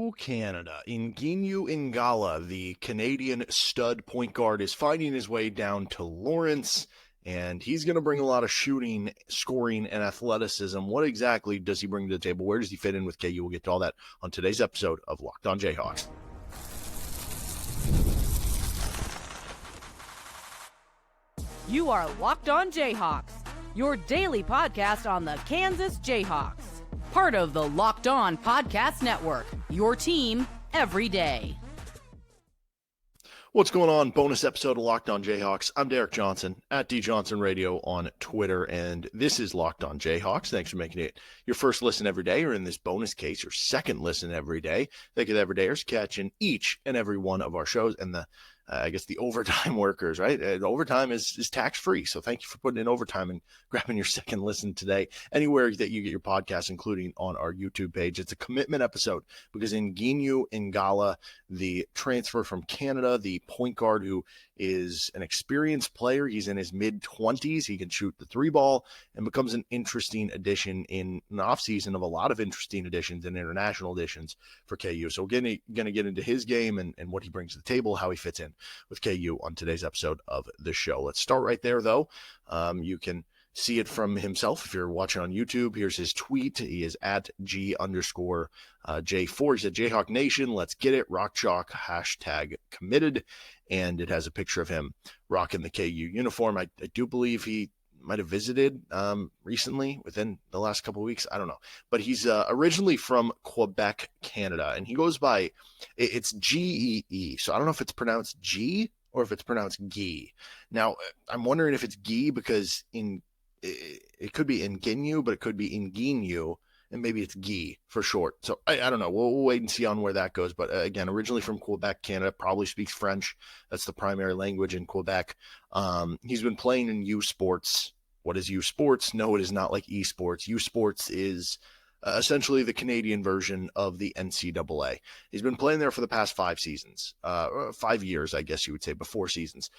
to Canada. Nginyu Ngala, the Canadian stud point guard, is finding his way down to Lawrence, and he's going to bring a lot of shooting, scoring, and athleticism. What exactly does he bring to the table? Where does he fit in with KU? We'll get to all that on today's episode of Locked On Jayhawks. You are Locked On Jayhawks, your daily podcast on the Kansas Jayhawks. Part of the Locked On Podcast Network, your team every day. What's going on? Bonus episode of Locked On Jayhawks. I'm Derek Johnson at DJohnsonRadio Radio on Twitter, and this is Locked On Jayhawks. Thanks for making it your first listen every day, or in this bonus case, your second listen every day. Thank you to everydayers catching each and every one of our shows, and the overtime workers, right? Overtime is tax-free, so thank you for putting in overtime and grabbing your second listen today, anywhere that you get your podcast, including on our YouTube page. It's a commitment episode because Nginyu Ngala, the transfer from Canada, the point guard who is an experienced player, he's in his mid-20s, he can shoot the three ball, and becomes an interesting addition in an offseason of a lot of interesting additions and international additions for KU. So we're going to get into his game and what he brings to the table, how he fits in with KU on today's episode of the show. Let's start right there, though. You can see it from himself if you're watching on YouTube. Here's his tweet. He is at G_J4. He said, Jayhawk Nation, let's get it. Rock chalk, #committed. And it has a picture of him rocking the KU uniform. I do believe he might have visited recently within the last couple of weeks. I don't know. But he's originally from Quebec, Canada. And he goes by, it's Gee. So I don't know if it's pronounced G or if it's pronounced Gee. Now, I'm wondering if it's Gee because it could be Nginyu, but it could be Nginyu. And maybe it's Gee for short. So I don't know. We'll wait and see on where that goes. But again, originally from Quebec, Canada, probably speaks French. That's the primary language in Quebec. He's been playing in U Sports. What is U Sports? No, it is not like esports. U Sports is essentially the Canadian version of the NCAA. He's been playing there for the past 5 seasons, 5 years, I guess you would say, but 4 seasons.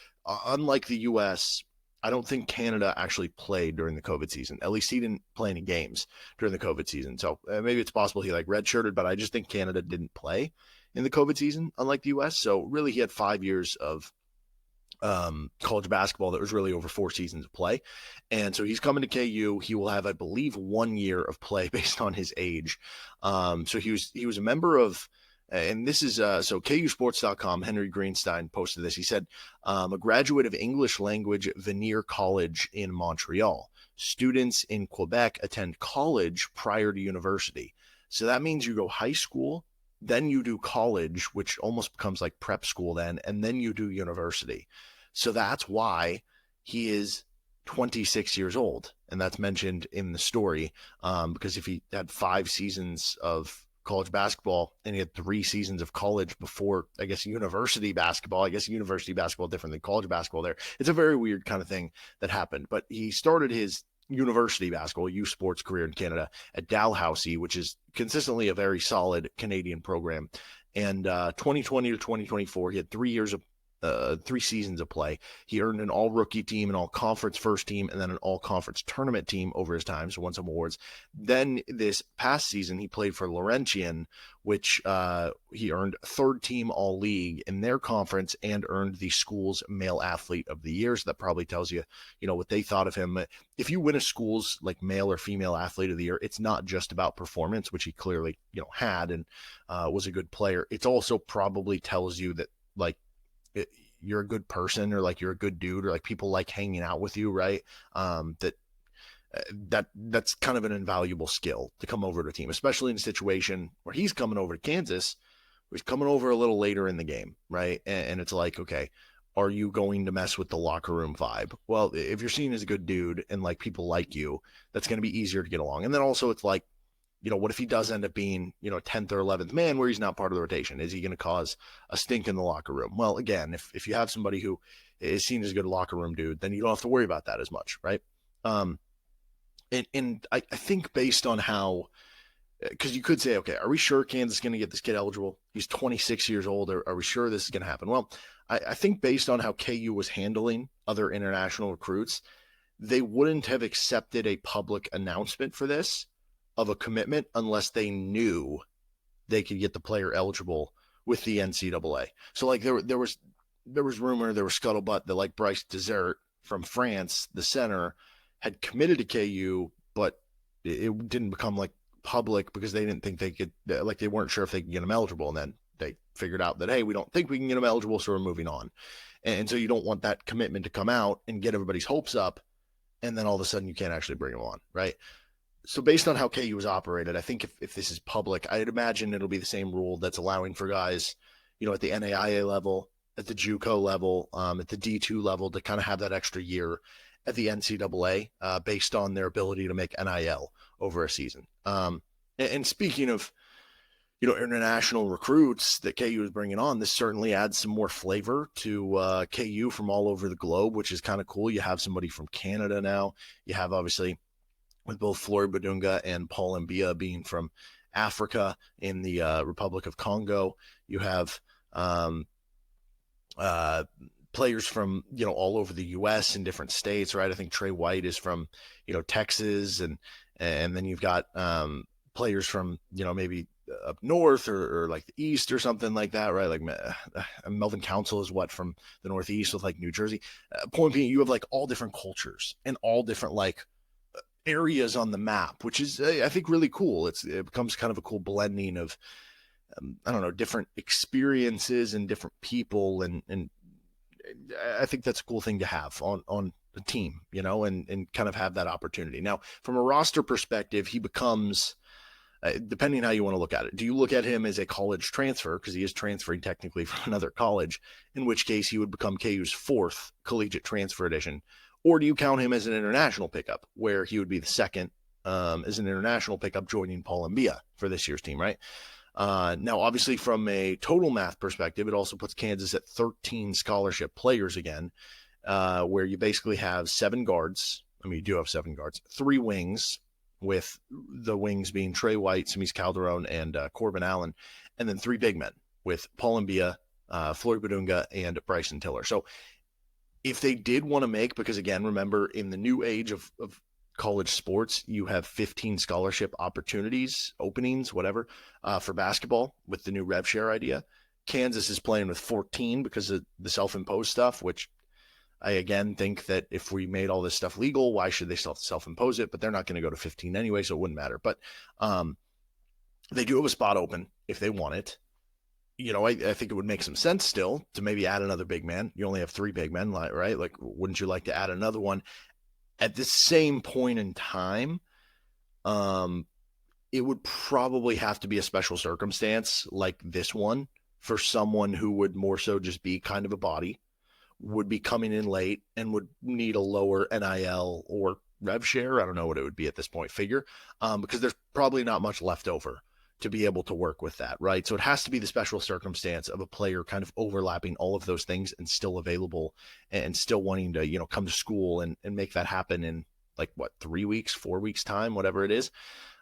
Unlike the U.S., I don't think Canada actually played during the COVID season. At least he didn't play any games during the COVID season. So maybe it's possible he redshirted, but I just think Canada didn't play in the COVID season, unlike the U.S. So really he had 5 years of college basketball that was really over 4 seasons of play. And so he's coming to KU. He will have, I believe, 1 year of play based on his age. So he was a member of, and this is, so KUSports.com, Henry Greenstein posted this. He said, a graduate of English language Vanier College in Montreal. Students in Quebec attend college prior to university. So that means you go high school, then you do college, which almost becomes like prep school then, and then you do university. So that's why he is 26 years old. And that's mentioned in the story, because if he had 5 seasons of college basketball and he had 3 seasons of college before, I guess, university basketball different than college basketball there. It's a very weird kind of thing that happened. But he started his university basketball, U Sports career in Canada at Dalhousie, which is consistently a very solid Canadian program. And 2020 to 2024, he had 3 seasons of play. He earned an all-rookie team, an all-conference first team, and then an all-conference tournament team over his time, so won some awards. Then this past season, he played for Laurentian, which he earned 3rd team all-league in their conference and earned the school's male athlete of the year. So that probably tells you, what they thought of him. If you win a school's male or female athlete of the year, it's not just about performance, which he clearly, had and was a good player. It also probably tells you that, you're a good person, or you're a good dude, or people like hanging out with you, right? That's kind of an invaluable skill to come over to a team, especially in a situation where he's coming over to Kansas, where he's coming over a little later in the game, right? And it's okay, are you going to mess with the locker room vibe? Well, if you're seen as a good dude and people like you, that's going to be easier to get along. And then also it's what if he does end up being, 10th or 11th man where he's not part of the rotation? Is he going to cause a stink in the locker room? Well, again, if you have somebody who is seen as a good locker room dude, then you don't have to worry about that as much, right? And I think based on how, because you could say, okay, are we sure Kansas is going to get this kid eligible? He's 26 years old. Are we sure this is going to happen? Well, I think based on how KU was handling other international recruits, they wouldn't have accepted a public announcement for this of a commitment unless they knew they could get the player eligible with the NCAA. So like there was rumor, there was scuttlebutt that like Bryce Dessert from France, the center, had committed to KU, but it didn't become like public because they didn't think they could, like they weren't sure if they could get him eligible. And then they figured out that, hey, we don't think we can get him eligible, so we're moving on. And so you don't want that commitment to come out and get everybody's hopes up, and then all of a sudden you can't actually bring him on, right? So based on how KU was operated, I think if this is public, I'd imagine it'll be the same rule that's allowing for guys, at the NAIA level, at the JUCO level, at the D2 level, to kind of have that extra year at the NCAA based on their ability to make NIL over a season. And speaking of, international recruits that KU is bringing on, this certainly adds some more flavor to KU from all over the globe, which is kind of cool. You have somebody from Canada now. You have, obviously, with both Flory Badunga and Paul Mbia being from Africa in the Republic of Congo. You have players from, all over the U.S. in different states, right? I think Trey White is from, Texas, and then you've got players from, maybe up north or like the east or something like that, right? Like Melvin Council is from the Northeast with like New Jersey. Point being, you have like all different cultures and all different like areas on the map, which is, I think, really cool. It becomes kind of a cool blending of, I don't know, different experiences and different people. And I think that's a cool thing to have on the team, and kind of have that opportunity. Now, from a roster perspective, he becomes, depending how you want to look at it. Do you look at him as a college transfer, because he is transferring technically from another college, in which case he would become KU's fourth collegiate transfer edition? Or do you count him as an international pickup, where he would be the second as an international pickup, joining Paul Mbia for this year's team, right? Now, obviously, from a total math perspective, it also puts Kansas at 13 scholarship players again, where you basically have 7 guards. I mean, you do have 7 guards, 3 wings, with the wings being Trey White, Samis Calderon, and Corbin Allen, and then 3 big men with Paul Mbia, Flory Badunga, and Bryson Tiller. So if they did want to make, because again, remember, in the new age of college sports, you have 15 scholarship opportunities, openings, whatever, for basketball with the new rev share idea. Kansas is playing with 14 because of the self-imposed stuff, which I, again, think that if we made all this stuff legal, why should they still self-impose it? But they're not going to go to 15 anyway, so it wouldn't matter. But they do have a spot open if they want it. I think it would make some sense still to maybe add another big man. You only have 3 big men, right? Like, wouldn't you like to add another one? At the same point in time, it would probably have to be a special circumstance like this one for someone who would more so just be kind of a body, would be coming in late, and would need a lower NIL or rev share. I don't know what it would be at this point, figure, because there's probably not much left over to be able to work with that, right? So it has to be the special circumstance of a player kind of overlapping all of those things and still available and still wanting to, come to school and make that happen in like 3 weeks, 4 weeks time, whatever it is.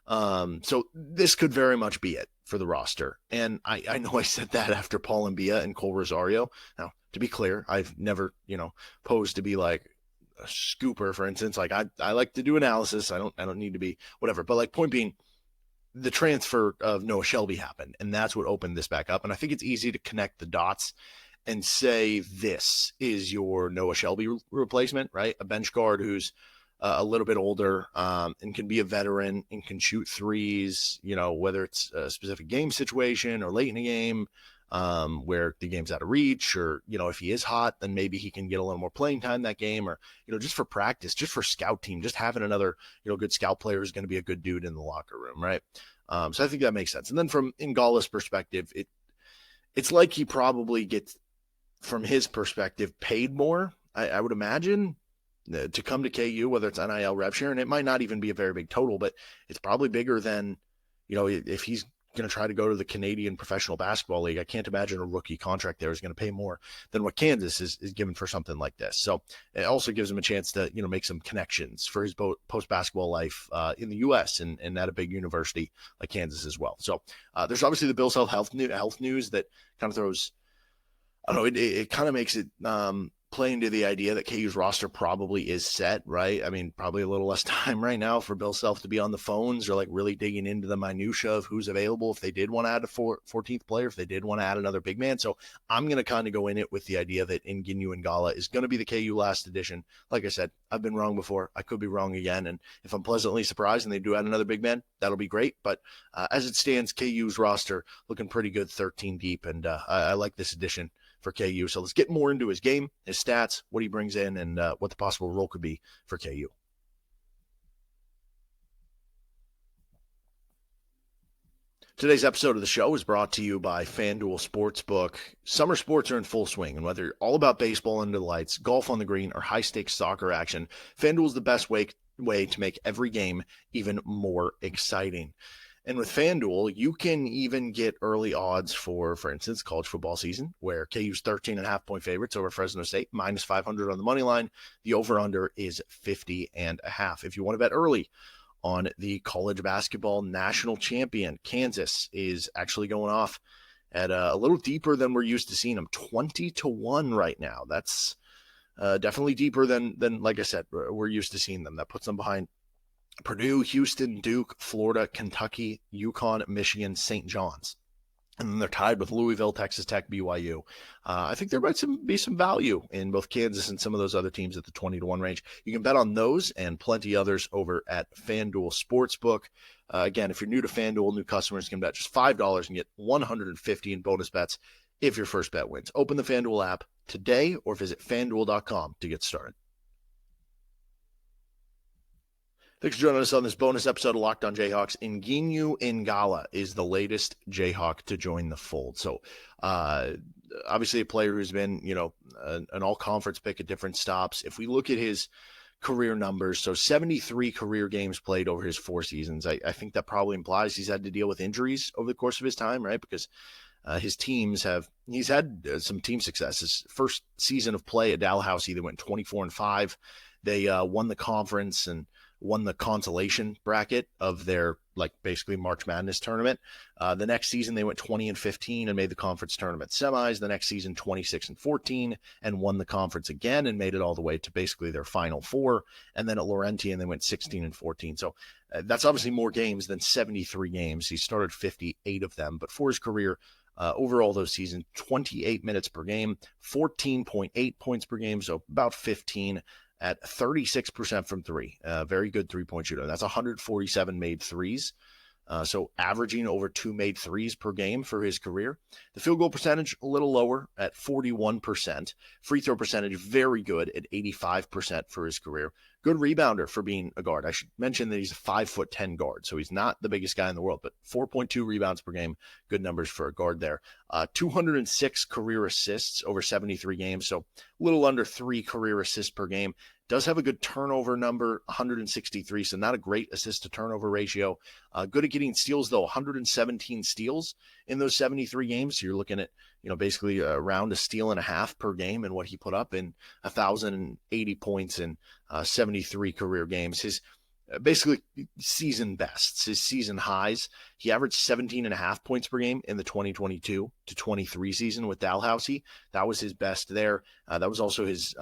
So this could very much be it for the roster. And I know I said that after Paul Mbia and Cole Rosario. Now, to be clear, I've never, posed to be like a scooper, for instance. Like I like to do analysis. I don't need to be whatever. But like, point being, the transfer of Noah Shelby happened, and that's what opened this back up. And I think it's easy to connect the dots and say this is your Noah Shelby replacement, right? A bench guard who's a little bit older and can be a veteran and can shoot threes, whether it's a specific game situation or late in the game where the game's out of reach, or, if he is hot, then maybe he can get a little more playing time that game, or, just for practice, just for scout team, just having another, good scout player is going to be a good dude in the locker room, right? So I think that makes sense. And then from Ngala's perspective, it's like he probably gets, from his perspective, paid more, I would imagine, to come to KU, whether it's NIL rev share, and it might not even be a very big total, but it's probably bigger than, if he's going to try to go to the Canadian Professional Basketball League. I can't imagine a rookie contract there is going to pay more than what Kansas is given for something like this. So it also gives him a chance to, make some connections for his post-basketball life in the U.S. and at a big university like Kansas as well. So there's obviously the Bill Self health news that kind of throws, I don't know, it kind of makes it play into the idea that KU's roster probably is set, right? I mean, probably a little less time right now for Bill Self to be on the phones or like really digging into the minutia of who's available. If they did want to add a 14th player, if they did want to add another big man. So I'm going to kind of go in it with the idea that Nginyu Gee is going to be the KU last edition. Like I said, I've been wrong before. I could be wrong again. And if I'm pleasantly surprised and they do add another big man, that'll be great. But as it stands, KU's roster looking pretty good, 13 deep. And I like this addition for KU. So let's get more into his game, his stats, what he brings in, and what the possible role could be for KU. Today's episode of the show is brought to you by FanDuel Sportsbook. Summer sports are in full swing, and whether you're all about baseball under the lights, golf on the green, or high-stakes soccer action, FanDuel is the best way to make every game even more exciting. And with FanDuel, you can even get early odds for instance, college football season, where KU's 13.5-point favorites over Fresno State, minus 500 on the money line. The over-under is 50.5. If you want to bet early on the college basketball national champion, Kansas is actually going off at a little deeper than we're used to seeing them, 20-1 right now. That's definitely deeper than, like I said, we're used to seeing them. That puts them behind Purdue, Houston, Duke, Florida, Kentucky, UConn, Michigan, St. John's. And then they're tied with Louisville, Texas Tech, BYU. I think there might be some value in both Kansas and some of those other teams at the 20-1 range. You can bet on those and plenty others over at FanDuel Sportsbook. Again, if you're new to FanDuel, new customers can bet just $5 and get $150 in bonus bets if your first bet wins. Open the FanDuel app today or visit FanDuel.com to get started. Thanks for joining us on this bonus episode of Locked on Jayhawks. Nginyu Gee Ngala is the latest Jayhawk to join the fold. So obviously a player who's been, an all-conference pick at different stops. If we look at his career numbers, so 73 career games played over his 4 seasons. I think that probably implies he's had to deal with injuries over the course of his time, right? Because he's had some team success. His first season of play at Dalhousie, they went 24-5. They won the conference and won the consolation bracket of their basically March Madness tournament. The next season they went 20-15 and made the conference tournament semis. The next season 26-14 and won the conference again and made it all the way to basically their final 4. And then at Laurentian they went 16-14. So that's obviously more games than 73 games. He started 58 of them, but for his career, overall those seasons, 28 minutes per game, 14.8 points per game, so about 15 at 36% from 3. Very good three-point shooter. That's 147 made threes. So averaging over 2 made threes per game for his career. The field goal percentage, a little lower at 41%. Free throw percentage, very good at 85% for his career. Good rebounder for being a guard. I should mention that he's a 5'10" guard, so he's not the biggest guy in the world, but 4.2 rebounds per game. Good numbers for a guard there. 206 career assists over 73 games, so a little under 3 career assists per game. Does have a good turnover number, 163, so not a great assist to turnover ratio. Good at getting steals, though, 117 steals in those 73 games. So you're looking at, basically around a steal and a half per game, and what he put up in 1,080 points in 73 career games. His basically season bests, his season highs. He averaged 17.5 points per game in the 2022-23 season with Dalhousie. That was his best there. That was also his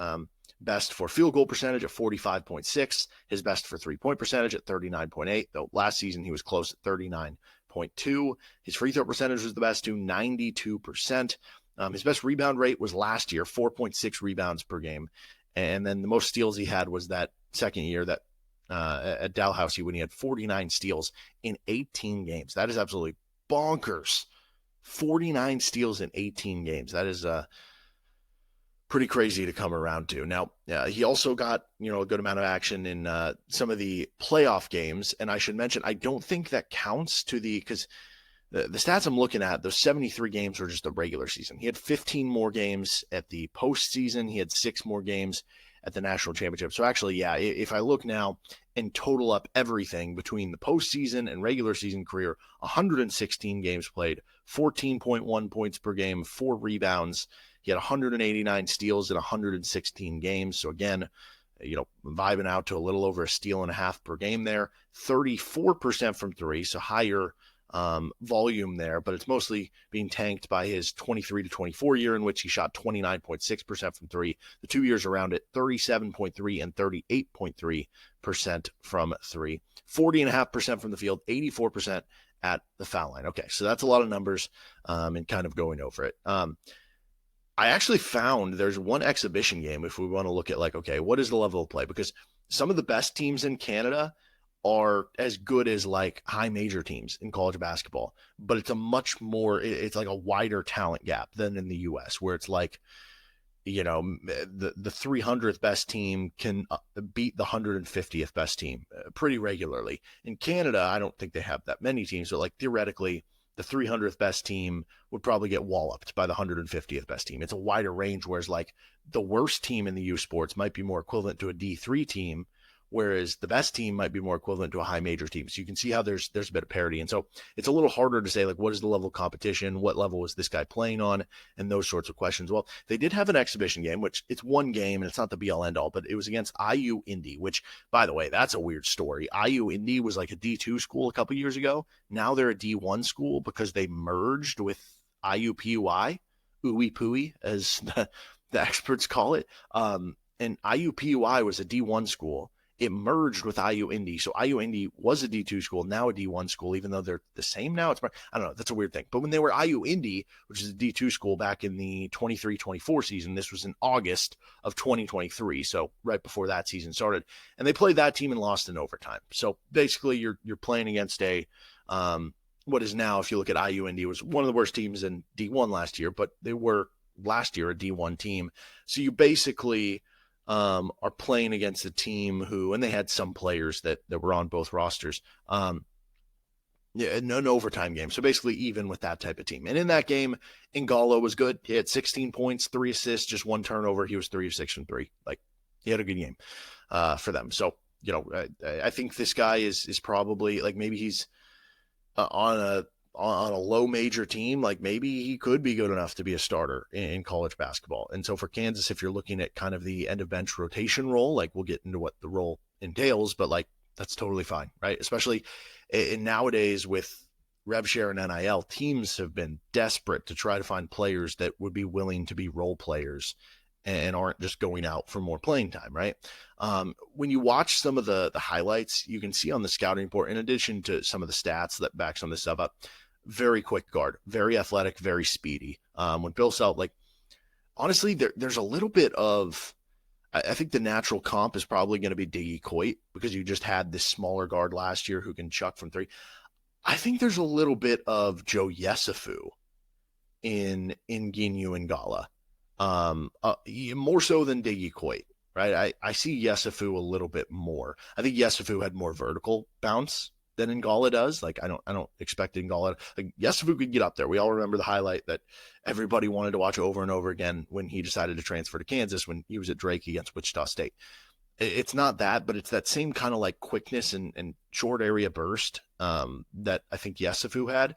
best for field goal percentage at 45.6, his best for three-point percentage at 39.8, though last season he was close at 39.2. His free throw percentage was the best too, 92%. His best rebound rate was last year, 4.6 rebounds per game. And then the most steals he had was that second year that at Dalhousie when he had 49 steals in 18 games. That is absolutely bonkers. 49 steals in 18 games. That is pretty crazy to come around to. Now, he also got, a good amount of action in some of the playoff games. And I should mention, I don't think that counts because the stats I'm looking at, those 73 games were just the regular season. He had 15 more games at the postseason. He had 6 more games at the national championship. So actually, yeah, if I look now and total up everything between the postseason and regular season career, 116 games played, 14.1 points per game, 4 rebounds. He had 189 steals in 116 games. So again, vibing out to a little over a steal and a half per game there. 34% from 3, so higher volume there, but it's mostly being tanked by his 23 to 24 year, in which he shot 29.6% from three. The 2 years around it, 37.3 and 38.3% from three, 40.5% from the field, 84% at the foul line. Okay, so that's a lot of numbers, and kind of going over it. I actually found there's one exhibition game if we want to look at like, okay, what is the level of play? Because some of the best teams in Canada are as good as like high major teams in college basketball, but it's a much more, it's like a wider talent gap than in the US, where it's like, you know, the 300th best team can beat the 150th best team pretty regularly. In Canada, I don't think they have that many teams, but like theoretically, the 300th best team would probably get walloped by the 150th best team. It's a wider range, whereas like the worst team in the U Sports might be more equivalent to a D3 team, whereas the best team might be more equivalent to a high major team. So you can see how there's a bit of parity. And so it's a little harder to say, like, what is the level of competition? What level is this guy playing on? And those sorts of questions. Well, they did have an exhibition game, which it's one game and it's not the be all end all, but it was against IU Indy, which, by the way, that's a weird story. IU Indy was like a D2 school a couple years ago. Now they're a D1 school because they merged with IUPUI, Ooey Pooey, as the experts call it. And IUPUI was a D1 school. It merged with IU Indy. So IU Indy was a D2 school, now a D1 school, even though they're the same now. I don't know. That's a weird thing. But when they were IU Indy, which is a D2 school back in the 23-24 season, this was in August of 2023. So right before that season started. And they played that team and lost in overtime. So basically you're playing against a, what is now, if you look at IU Indy, was one of the worst teams in D1 last year, but they were last year a D1 team. So you basically are playing against a team who, and they had some players that were on both rosters, an overtime game. So basically even with that type of team. And in that game, Ngala was good. He had 16 points, 3 assists, just 1 turnover. He was 3 of 6 from 3. Like, he had a good game for them. So, you know, I think this guy is probably, like, maybe he's on a low major team, like maybe he could be good enough to be a starter in college basketball. And so for Kansas, if you're looking at kind of the end of bench rotation role, like we'll get into what the role entails, but like that's totally fine, right? Especially in nowadays with rev share and NIL, teams have been desperate to try to find players that would be willing to be role players and aren't just going out for more playing time, right? When you watch some of the highlights, you can see on the scouting report, in addition to some of the stats that back some of this stuff up, very quick guard, very athletic, very speedy. When Bill Self, like, honestly, there's a little bit of, I think the natural comp is probably going to be Diggy Coit, because you just had this smaller guard last year who can chuck from 3. I think there's a little bit of Joe Yesufu in Nginyu Gee Ngala, more so than Diggy Coit, right? I see Yesufu a little bit more. I think Yesufu had more vertical bounce than Ngala does. Like, I don't expect Ngala, like, Yesufu could get up there. We all remember the highlight that everybody wanted to watch over and over again when he decided to transfer to Kansas when he was at Drake against Wichita State. It's not that, but it's that same kind of like quickness and short area burst that I think Yesufu had.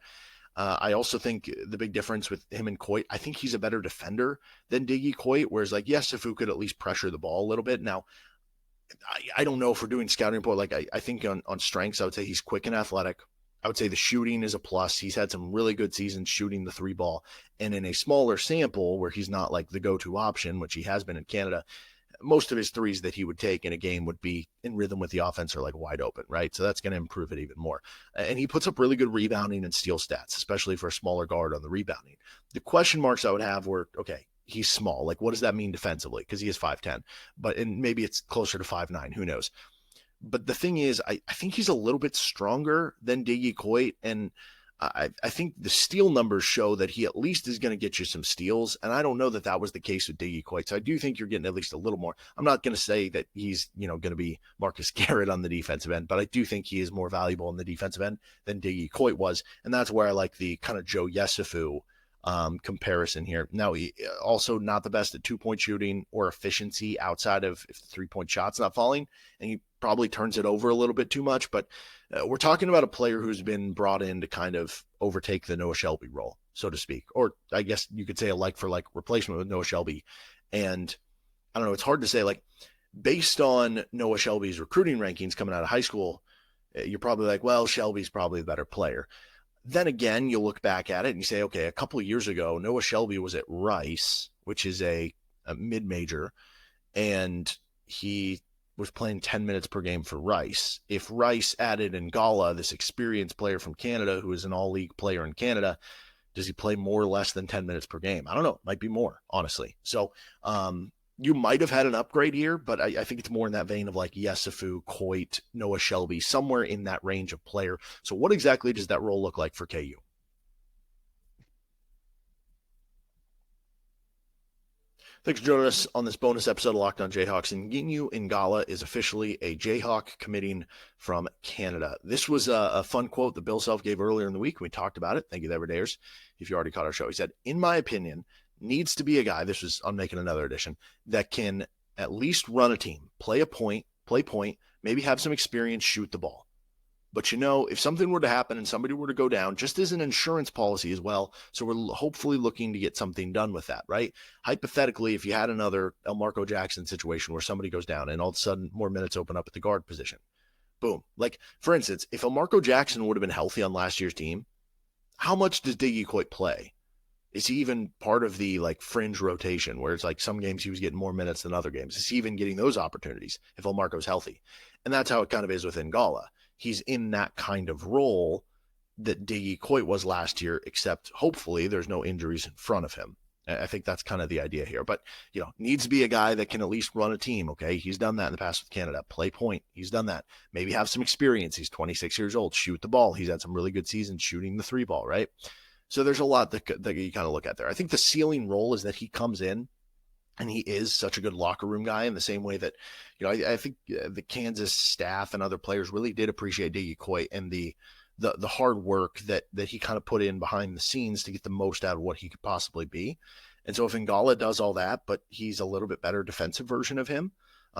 I also think the big difference with him and Coit, I think he's a better defender than Diggy Coit, whereas like Yesufu could at least pressure the ball a little bit. Now, I don't know if we're doing scouting report. Like, I think on strengths, I would say he's quick and athletic. I would say the shooting is a plus. He's had some really good seasons shooting the 3 ball. And in a smaller sample where he's not like the go-to option, which he has been in Canada, most of his threes that he would take in a game would be in rhythm with the offense or like wide open, right? So that's going to improve it even more. And he puts up really good rebounding and steal stats, especially for a smaller guard on the rebounding. The question marks I would have were, okay, he's small. Like, what does that mean defensively? Because he is 5'10", and maybe it's closer to 5'9", who knows? But the thing is, I think he's a little bit stronger than Diggy Coit, and I think the steal numbers show that he at least is going to get you some steals, and I don't know that that was the case with Diggy Coit. So I do think you're getting at least a little more. I'm not going to say that he's, going to be Marcus Garrett on the defensive end, but I do think he is more valuable on the defensive end than Diggy Coit was, and that's where I like the kind of Joe Yesufu comparison here. Now, he also not the best at 2-point shooting or efficiency outside of if the 3-point shot's not falling, and he probably turns it over a little bit too much, but we're talking about a player who's been brought in to kind of overtake the Noah Shelby role, so to speak, or I guess you could say a like-for-like replacement with Noah Shelby. And I don't know, it's hard to say, like, based on Noah Shelby's recruiting rankings coming out of high school, you're probably like, well, Shelby's probably the better player. Then again, you look back at it and you say, okay, a couple of years ago, Noah Shelby was at Rice, which is a mid-major, and he was playing 10 minutes per game for Rice. If Rice added Ngala, this experienced player from Canada who is an all-league player in Canada, does he play more or less than 10 minutes per game? I don't know. Might be more, honestly. So you might have had an upgrade here, but I think it's more in that vein of like Yesufu, Coit, Noah Shelby, somewhere in that range of player. So what exactly does that role look like for KU? Thanks for joining us on this bonus episode of Locked on Jayhawks. Nginyu Gee Ngala is officially a Jayhawk committing from Canada. This was a fun quote that Bill Self gave earlier in the week. We talked about it. Thank you, Everydayers, if you already caught our show. He said, in my opinion, needs to be a guy, this was on Making Another Edition, that can at least run a team, play point, maybe have some experience, shoot the ball. But if something were to happen and somebody were to go down, just as an insurance policy as well, so we're hopefully looking to get something done with that, right? Hypothetically, if you had another Elmarko Jackson situation where somebody goes down and all of a sudden more minutes open up at the guard position, boom. Like, for instance, if Elmarko Jackson would have been healthy on last year's team, how much does Diggy Coit play? Is he even part of the fringe rotation where it's like some games he was getting more minutes than other games? Is he even getting those opportunities if Elmarko's healthy? And that's how it kind of is with Ngala. He's in that kind of role that Diggy Coit was last year, except hopefully there's no injuries in front of him. I think that's kind of the idea here. But, needs to be a guy that can at least run a team, okay? He's done that in the past with Canada. Play point. He's done that. Maybe have some experience. He's 26 years old. Shoot the ball. He's had some really good seasons shooting the 3-ball, right? So there's a lot that you kind of look at there. I think the ceiling role is that he comes in and he is such a good locker room guy in the same way that, I think the Kansas staff and other players really did appreciate Diggy Coit and the hard work that he kind of put in behind the scenes to get the most out of what he could possibly be. And so if Ngala does all that, but he's a little bit better defensive version of him,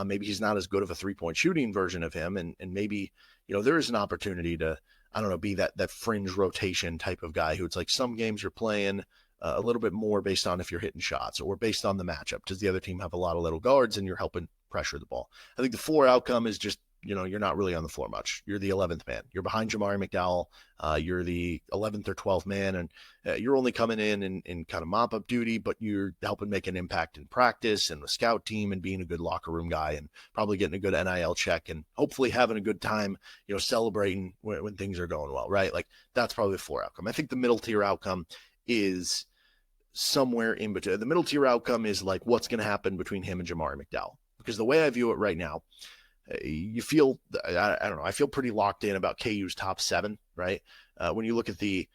maybe he's not as good of a 3-point shooting version of him. And maybe, there is an opportunity to, I don't know, be that fringe rotation type of guy who it's like some games you're playing a little bit more based on if you're hitting shots or based on the matchup. Does the other team have a lot of little guards and you're helping pressure the ball? I think the floor outcome is just, you're not really on the floor much. You're the 11th man. You're behind Jamari McDowell. You're the 11th or 12th man, and you're only coming in kind of mop-up duty, but you're helping make an impact in practice and the scout team and being a good locker room guy and probably getting a good NIL check and hopefully having a good time, celebrating when things are going well, right? Like, that's probably the floor outcome. I think the middle tier outcome is somewhere in between. The middle tier outcome is like what's going to happen between him and Jamari McDowell. Because the way I view it right now, you feel, I don't know, I feel pretty locked in about KU's top 7, right? When you look at the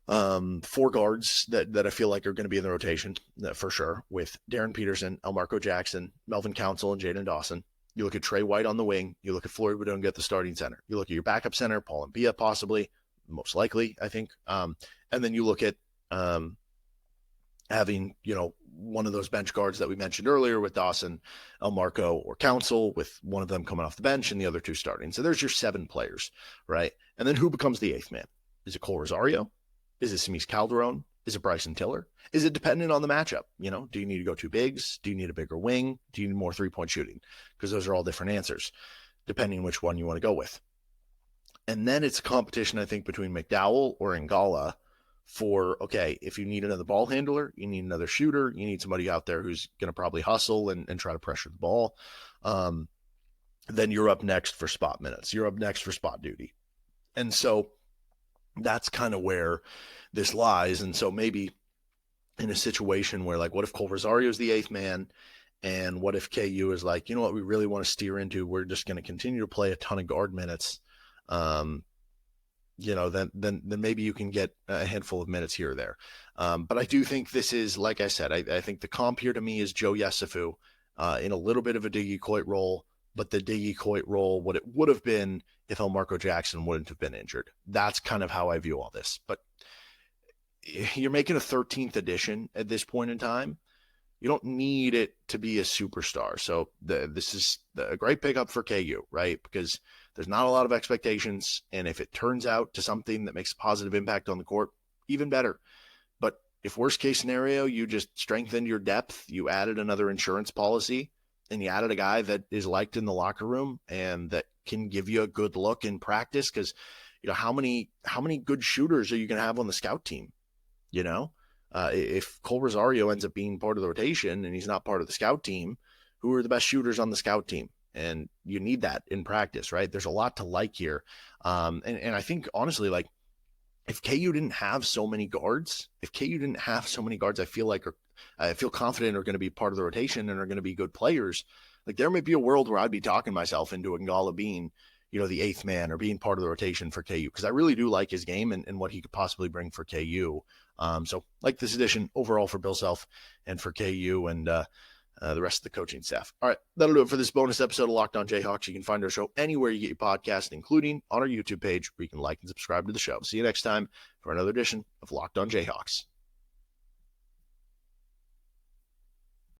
4 guards that I feel like are going to be in the rotation for sure, with Darryn Peterson, Elmarko Jackson, Melvin Council, and Jaden Dawson. You look at Trey White on the wing. You look at Floyd Woodon get the starting center. You look at your backup center, Paul Mbia possibly, most likely, I think. And then you look at having, one of those bench guards that we mentioned earlier with Dawson, Elmarko, or Council, with one of them coming off the bench and the other 2 starting. So there's your 7 players, right? And then who becomes the 8th man? Is it Cole Rosario? Is it Simi's Calderon? Is it Bryson Tiller? Is it dependent on the matchup? Do you need to go 2 bigs? Do you need a bigger wing? Do you need more 3-point shooting? Because those are all different answers, depending which one you want to go with. And then it's a competition, I think, between McDowell or Ngala for, okay, if you need another ball handler, you need another shooter, you need somebody out there who's going to probably hustle and try to pressure the ball. Then you're up next for spot minutes. You're up next for spot duty. And so that's kind of where this lies. And so maybe in a situation where, like, what if Cole Rosario is the 8th man? And what if KU is like, you know what, we really want to steer into, we're just going to continue to play a ton of guard minutes. Then maybe you can get a handful of minutes here or there. But I do think this is, like I said, I think the comp here to me is Joe Yesufu in a little bit of a Diggy Coit role, but the Diggy Coit role, what it would have been if Elmarko Jackson wouldn't have been injured. That's kind of how I view all this. But you're making a 13th edition at this point in time. You don't need it to be a superstar. So this is a great pickup for KU, right? Because there's not a lot of expectations. And if it turns out to something that makes a positive impact on the court, even better. But if worst case scenario, you just strengthened your depth, you added another insurance policy, and you added a guy that is liked in the locker room and that can give you a good look in practice. Because, how many good shooters are you going to have on the scout team? If Cole Rosario ends up being part of the rotation and he's not part of the scout team, who are the best shooters on the scout team? And you need that in practice, right? There's a lot to like here. And I think, honestly, like, if KU didn't have so many guards, I feel confident are going to be part of the rotation and are going to be good players. Like, there may be a world where I'd be talking myself into Ngala being, the eighth man or being part of the rotation for KU, because I really do like his game and what he could possibly bring for KU. So like this edition overall for Bill Self and for KU and the rest of the coaching staff. All right, that'll do it for this bonus episode of Locked On Jayhawks. You can find our show anywhere you get your podcast, including on our YouTube page, where you can like and subscribe to the show. See you next time for another edition of Locked On Jayhawks.